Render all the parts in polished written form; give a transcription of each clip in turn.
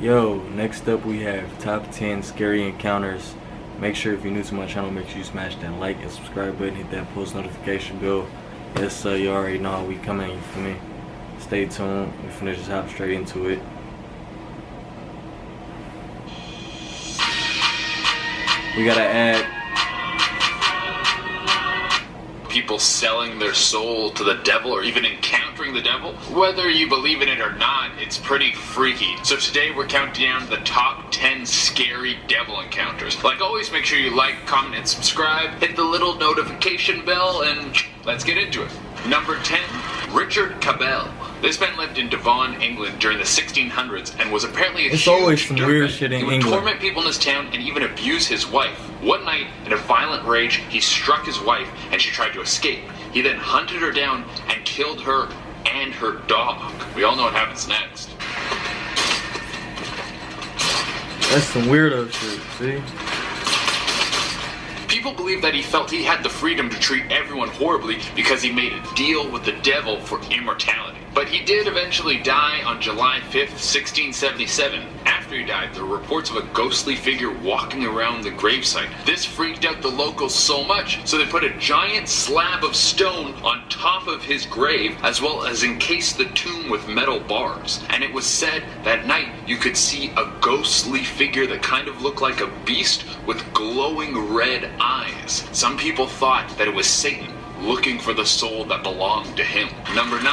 Yo, next up we have top 10 scary encounters. Make sure if you're new to my channel, make sure you smash that like and subscribe button, hit that post notification bell. Yes, you already know how we coming, you feel me? Stay tuned, we finna just hop straight into it. We gotta add people selling their soul to the devil or even encountering the devil. Whether you believe in it or not, it's pretty freaky. So today we're counting down the top 10 scary devil encounters. Like always, make sure you like, comment, and subscribe. Hit the little notification bell and let's get into it. Number 10, Richard Cabell. This man lived in Devon, England during the 1600s and was apparently a It's huge always some weird dirtbag. shit in He would England. torment people in his town and even abuse his wife. One night, in a violent rage, he struck his wife and she tried to escape. He then hunted her down and killed her and her dog. We all know what happens next. That's some weirdo shit, see? People believe that he felt he had the freedom to treat everyone horribly because he made a deal with the devil for immortality. But he did eventually die on July 5th, 1677. After he died, there were reports of a ghostly figure walking around the gravesite. This freaked out the locals so much, so they put a giant slab of stone on top of his grave, as well as encased the tomb with metal bars. And it was said that night you could see a ghostly figure that kind of looked like a beast with glowing red eyes. Some people thought that it was Satan looking for the soul that belonged to him. Number 9,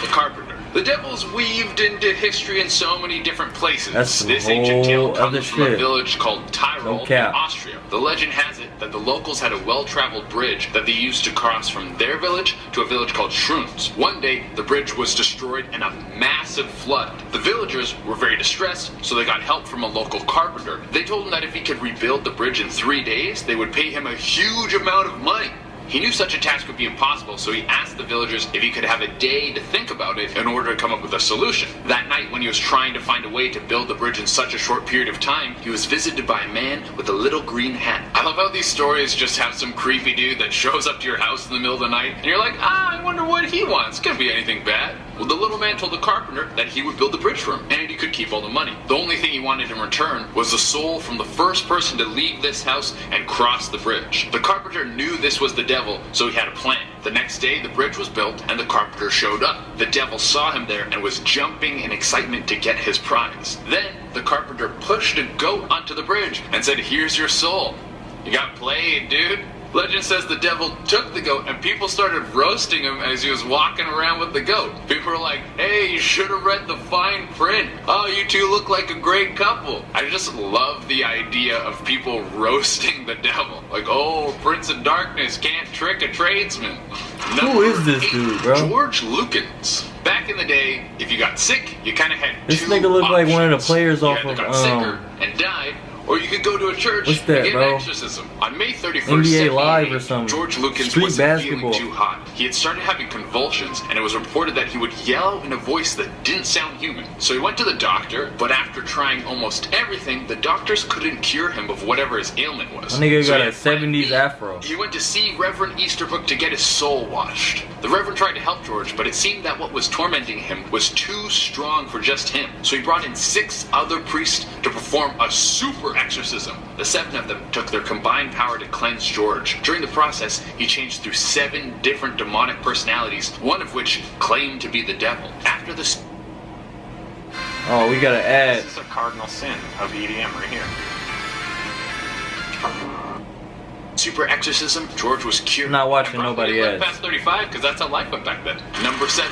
the carpenter. The devil's weaved into history in so many different places. That's some This ancient tale whole other comes from a shit. village called Tyrol No in cap. Austria. The legend has it that the locals had a well-traveled bridge that they used to cross from their village to a village called Schruns. One day, the bridge was destroyed in a massive flood. The villagers were very distressed, so they got help from a local carpenter. They told him that if he could rebuild the bridge in 3 days, they would pay him a huge amount of money. He knew such a task would be impossible, so he asked the villagers if he could have a day to think about it in order to come up with a solution. That night, when he was trying to find a way to build the bridge in such a short period of time, he was visited by a man with a little green hat. I love how these stories just have some creepy dude that shows up to your house in the middle of the night, and you're like, I wonder what he wants. Couldn't be anything bad. Well, the little man told the carpenter that he would build the bridge for him, and he could keep all the money. The only thing he wanted in return was the soul from the first person to leave this house and cross the bridge. The carpenter knew this was the devil, so he had a plan. The next day, the bridge was built, and the carpenter showed up. The devil saw him there and was jumping in excitement to get his prize. Then, the carpenter pushed a goat onto the bridge and said, "Here's your soul." You got played, dude. Legend says the devil took the goat and people started roasting him as he was walking around with the goat. People were like, hey, you should have read the fine print. Oh, you two look like a great couple. I just love the idea of people roasting the devil. Like, oh, Prince of Darkness can't trick a tradesman. Who is this dude, bro? George Lucas. Back in the day, if you got sick, you kind of had This two nigga look like one of the options. players You off either of, got sicker and died, or you could go to a church What's that, and get bro? an exorcism. On May 31st, NBA Live or 1788, something. George Lucas Street wasn't basketball. feeling too hot. He had started having convulsions, and it was reported that he would yell in a voice that didn't sound human. So he went to the doctor, but after trying almost everything, the doctors couldn't cure him of whatever his ailment was. My nigga So got he a had plan 70s B. afro. He went to see Reverend Easterbrook to get his soul washed. The Reverend tried to help George, but it seemed that what was tormenting him was too strong for just him. So he brought in 6 other priests to perform a super exorcism. The 7 of them took their combined power to cleanse George. During the process, he changed through 7 different demonic personalities, one of which claimed to be the devil. After this, Oh, we gotta add. This is a cardinal sin of EDM right here. super exorcism, George was cured. I'm not watching And probably nobody didn't live else. past 35 because that's how life went back then. Number 7,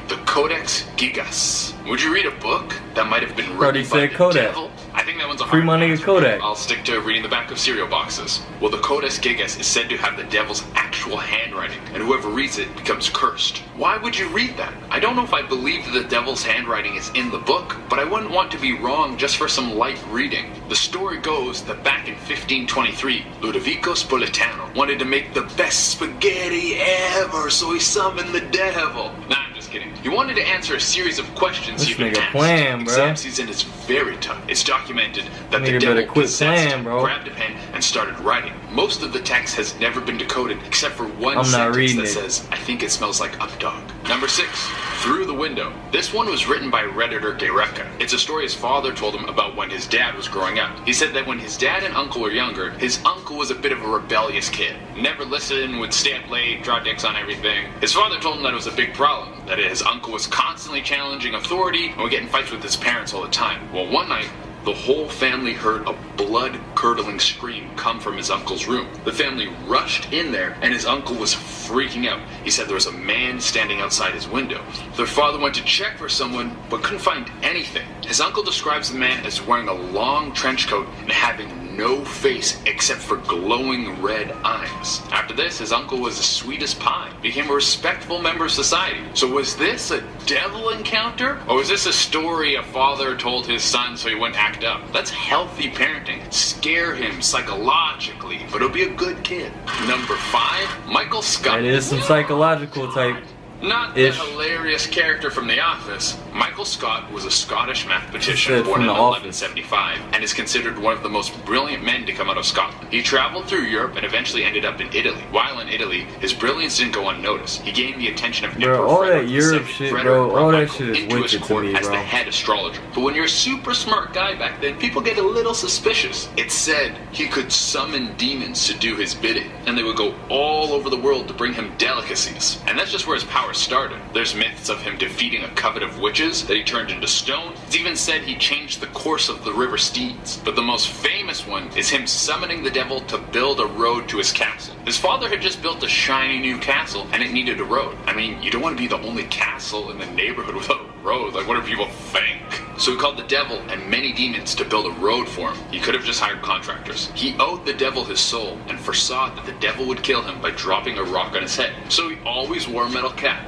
the Codex Gigas. Would you read a book that might have been Bro, written they by said the Kodak. devil? I think that one's a Free hard my nigga pass. Kodak. I'll stick to reading the back of cereal boxes. Well, the Codex Gigas is said to have the devil's actual handwriting, and whoever reads it becomes cursed. Why would you read that? I don't know if I believe that the devil's handwriting is in the book, but I wouldn't want to be wrong just for some light reading. The story goes that back in 1523, Ludovico Spoletano wanted to make the best spaghetti ever, so he summoned the devil. Nah, I'm just kidding. He wanted to answer a series of questions This you've been nigga asked. playing, bruh. Exam season is very tough. It's documented that the Nigga devil better quit possessed playing, him, bro. grabbed a pen, and started writing. Most of the text has never been decoded, except for one I'm not sentence reading that it. says, "I think it smells like up dog." Number 6. Through the Window. This one was written by Redditor Gayreka. It's a story his father told him about when his dad was growing up. He said that when his dad and uncle were younger, his uncle was a bit of a rebellious kid. Never listened, would stay up late, draw dicks on everything. His father told him that it was a big problem, that his uncle was constantly challenging authority and would get in fights with his parents all the time. Well, one night, the whole family heard a blood-curdling scream come from his uncle's room. The family rushed in there, and his uncle was freaking out. He said there was a man standing outside his window. Their father went to check for someone, but couldn't find anything. His uncle describes the man as wearing a long trench coat and having no face except for glowing red eyes. After this, his uncle was as sweet as pie, became a respectable member of society. So was this a devil encounter? Or was this a story a father told his son so he wouldn't act up? That's healthy parenting. Scare him psychologically, but he'll be a good kid. Number 5, Michael Scott. That is some psychological type. Not the hilarious character from The Office. Michael Scott was a Scottish mathematician born in 1175 and is considered one of the most brilliant men to come out of Scotland. He traveled through Europe and eventually ended up in Italy. While in Italy, his brilliance didn't go unnoticed. He gained the attention of Emperor all Frederick that Europe II. shit, Frederick bro. brought All that Michael shit is into his wicked to court me, as bro. the head astrologer. But when you're a super smart guy back then, people get a little suspicious. It said he could summon demons to do his bidding, and they would go all over the world to bring him delicacies. And that's just where his power started. There's myths of him defeating a coven of witches that he turned into stone. It's even said he changed the course of the river Steeds. But the most famous one is him summoning the devil to build a road to his castle. His father had just built a shiny new castle and it needed a road. I mean, you don't want to be the only castle in the neighborhood without a road. Like, what do people think? So he called the devil and many demons to build a road for him. He could have just hired contractors. He owed the devil his soul and foresaw that the devil would kill him by dropping a rock on his head. So he always wore a metal cap.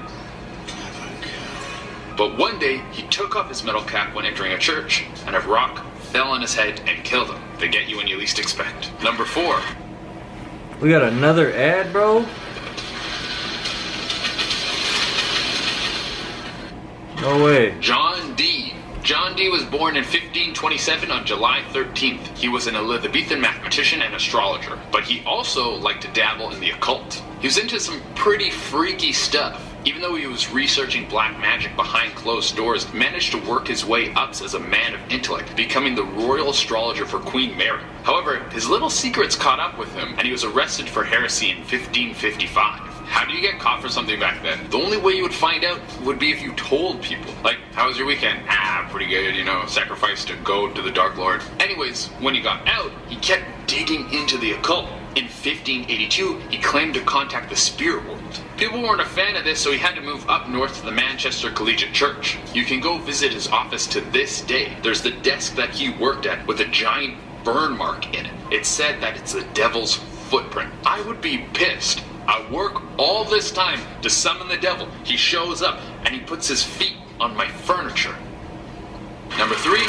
But one day, he took off his metal cap when entering a church, and a rock fell on his head and killed him. They get you when you least expect. Number 4. We got another ad, bro? No way. John Dee. John Dee was born in 1527 on July 13th. He was an Elizabethan mathematician and astrologer, but he also liked to dabble in the occult. He was into some pretty freaky stuff. Even though he was researching black magic behind closed doors, he managed to work his way up as a man of intellect, becoming the royal astrologer for Queen Mary. However, his little secrets caught up with him, and he was arrested for heresy in 1555. How do you get caught for something back then? The only way you would find out would be if you told people. Like, how was your weekend? Pretty good, you know, sacrifice to go to the Dark Lord. Anyways, when he got out, he kept digging into the occult. In 1582, he claimed to contact the spirit world. People weren't a fan of this, so he had to move up north to the Manchester Collegiate Church. You can go visit his office to this day. There's the desk that he worked at with a giant burn mark in it. It's said that it's the devil's footprint. I would be pissed. I work all this time to summon the devil. He shows up and he puts his feet on my furniture. Number 3,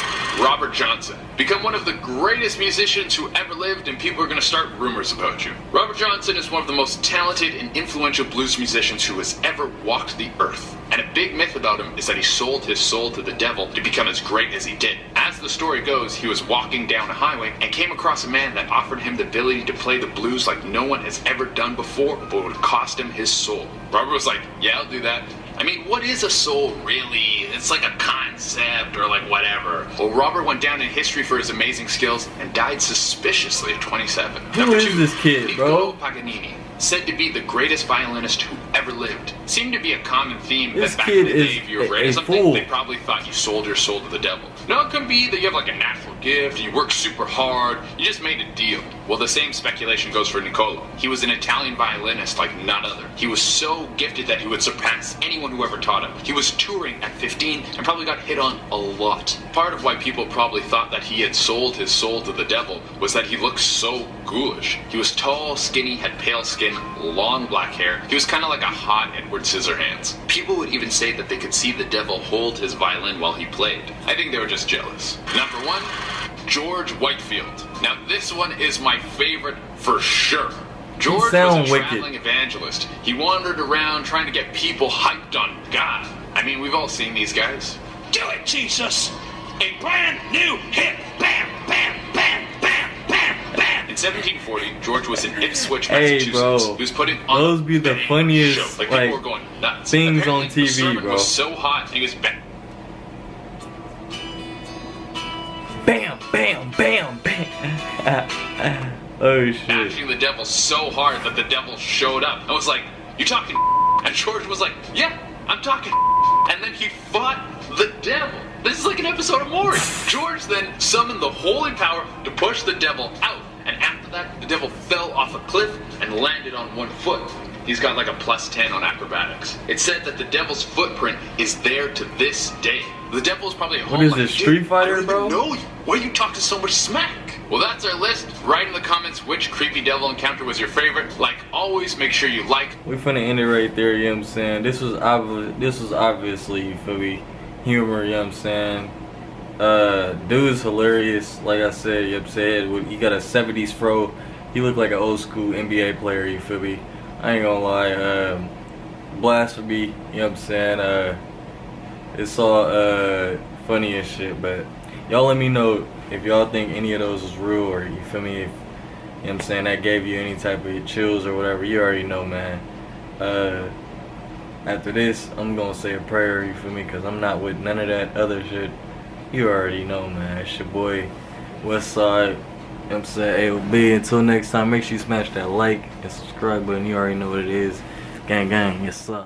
Robert Johnson. Become one of the greatest musicians who ever lived, and people are going to start rumors about you. Robert Johnson is one of the most talented and influential blues musicians who has ever walked the earth. And a big myth about him is that he sold his soul to the devil to become as great as he did. As the story goes, he was walking down a highway and came across a man that offered him the ability to play the blues like no one has ever done before, but it would cost him his soul. Robert was like, yeah, I'll do that. I mean, what is a soul really? It's like a concept or like whatever. Well, Robert went down in history for his amazing skills and died suspiciously at 27. Who is this kid, bro? Niccolo Paganini, said to be the greatest violinist who ever lived. Seemed to be a common theme that back in the day, if you were great at something, they probably thought you sold your soul to the devil. No, it could be that you have like a natural gift, you work super hard, you just made a deal. Well, the same speculation goes for Niccolo. He was an Italian violinist like none other. He was so gifted that he would surpass anyone who ever taught him. He was touring at 15 and probably got hit on a lot. Part of why people probably thought that he had sold his soul to the devil was that he looked so ghoulish. He was tall, skinny, had pale skin, long black hair. He was kind of like a hot Edward Scissorhands. People would even say that they could see the devil hold his violin while he played. I think they were just jealous. Number 1, George Whitefield. Now this one is my favorite for sure. George was a traveling evangelist. He wandered around trying to get people hyped on God. I mean, we've all seen these guys. Do it, Jesus! A brand new hit! Bam, bam, bam, bam, bam, bam! In 1740, George was in Ipswich, Hey, Massachusetts. bro, He was putting on those be the funniest, show. Like like, people were going nuts. things Apparently, on TV, the sermon bro. was so hot, he was Bam, bam, bam, bam. Oh shit. bashing the devil so hard that the devil showed up. I was like, "You talking?" And George was like, "Yeah, I'm talking." And then he fought the devil. This is like an episode of Maury. George then summoned the holy power to push the devil out. And after that, the devil fell off a cliff and landed on one foot. He's got like a +10 on acrobatics. It said that the devil's footprint is there to this day. The devil is probably at home. What is like, this, "Dude, Street Fighter, I don't bro?" even know you. Why are you talking so much smack? Well, that's our list. Write in the comments which creepy devil encounter was your favorite. Like always, make sure you like. We finna end it right there, you know what I'm saying? This was obviously, you feel me, humor, you know what I'm saying? Dude's hilarious, like I said, you know what I'm saying? He got a 70s fro. He looked like an old school NBA player, you feel me? I ain't gonna lie, blasphemy, you know what I'm saying? It's all funny and shit, but y'all let me know if y'all think any of those was real, or you feel me, if, you know what I'm saying, that gave you any type of chills or whatever. You already know, man. After this, I'm gonna say a prayer, you feel me, because I'm not with none of that other shit. You already know, man. It's your boy Westside. You know what I'm saying? AOB. Until next time, make sure you smash that like and subscribe button. You already know what it is. Gang gang, yes sir.